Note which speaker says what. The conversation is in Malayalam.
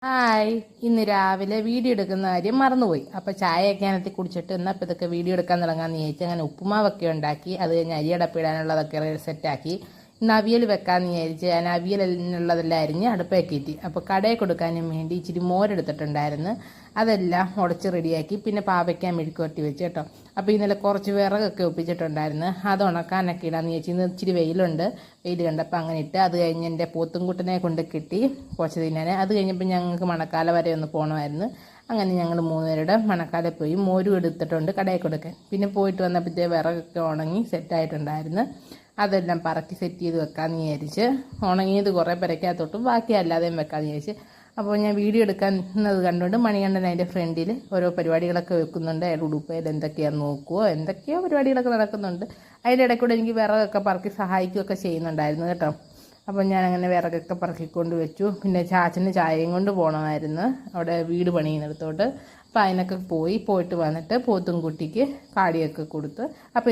Speaker 1: ഹായ്, ഇന്ന് രാവിലെ വീഡിയോ എടുക്കുന്ന കാര്യം മറന്നുപോയി. അപ്പോൾ ചായയൊക്കെ അനത്തി കുടിച്ചിട്ട് എന്നാൽ ഇതൊക്കെ വീഡിയോ എടുക്കാൻ തുടങ്ങാമെന്ന് വിചാരിച്ചു. അങ്ങനെ ഉപ്പുമാവൊക്കെ ഉണ്ടാക്കി, അത് കഴിഞ്ഞ് അരിയടപ്പിടാനുള്ളതൊക്കെ സെറ്റാക്കി. ഇന്ന് അവിയൽ വെക്കാമെന്ന് വിചാരിച്ച് ഞാൻ അവിയലിനുള്ളതെല്ലാം അരിഞ്ഞ് അടുപ്പേക്കീറ്റി. അപ്പോൾ കടയിൽ കൊടുക്കാനും വേണ്ടി ഇച്ചിരി മോരെടുത്തിട്ടുണ്ടായിരുന്നു, അതെല്ലാം ഉടച്ച് റെഡിയാക്കി. പിന്നെ പാവയ്ക്കാൻ മെഴുക്കുവരട്ടി വെച്ച് കേട്ടോ. അപ്പോൾ ഇന്നലെ കുറച്ച് വിറകൊക്കെ ഒപ്പിച്ചിട്ടുണ്ടായിരുന്നു, അത് ഉണക്കാനൊക്കെ ഇടാമെന്ന് വിചാരിച്ചു. ഇന്ന് ഇച്ചിരി വെയിൽ കണ്ടപ്പോൾ അങ്ങനെ ഇട്ട്. അത് കഴിഞ്ഞ് എൻ്റെ പോത്തുംകുട്ടനെ കൊണ്ട് കിട്ടി കുറച്ച് തിന്നാൻ. അത് കഴിഞ്ഞപ്പോൾ ഞങ്ങൾക്ക് മണക്കാല വരെ ഒന്ന് പോകണമായിരുന്നു. അങ്ങനെ ഞങ്ങൾ 3 പേരുടെ മണക്കാല പോയി. മോരും എടുത്തിട്ടുണ്ട് കടയിൽ കൊടുക്കാൻ. പിന്നെ പോയിട്ട് വന്നപ്പോഴത്തേ വിറകൊക്കെ ഉണങ്ങി സെറ്റായിട്ടുണ്ടായിരുന്നു, അതെല്ലാം പറക്കി സെറ്റ് ചെയ്ത് വെക്കാമെന്ന് വിചാരിച്ച്. ഉണങ്ങിയത് കുറേ പെരയ്ക്കകത്തോട്ടും ബാക്കി അല്ലാതെയും വെക്കാമെന്ന് വിചാരിച്ച്. അപ്പോൾ ഞാൻ വീഡിയോ എടുക്കുന്നത് കണ്ടുകൊണ്ട് മണികണ്ഠൻ അതിൻ്റെ ഫ്രണ്ടിൽ ഓരോ പരിപാടികളൊക്കെ വെക്കുന്നുണ്ട്. അയാൾ ഉടുപ്പയിൽ എന്തൊക്കെയാണെന്ന് നോക്കുമോ, എന്തൊക്കെയോ പരിപാടികളൊക്കെ നടക്കുന്നുണ്ട്. അതിൻ്റെ ഇടയ്ക്കൂടെ എനിക്ക് വിറകൊക്കെ പറക്കി സഹായിക്കുകയൊക്കെ ചെയ്യുന്നുണ്ടായിരുന്നു കേട്ടോ. അപ്പോൾ ഞാനങ്ങനെ വിറകൊക്കെ പറക്കിക്കൊണ്ട് വെച്ചു. പിന്നെ ചാച്ചന് ചായയും കൊണ്ട് പോകണമായിരുന്നു അവിടെ വീട് പണിയുന്നിടത്തോട്ട്. അപ്പോൾ അതിനൊക്കെ പോയിട്ട് വന്നിട്ട് പോത്തും കുട്ടിക്ക് കാടിയൊക്കെ കൊടുത്ത് അപ്പോൾ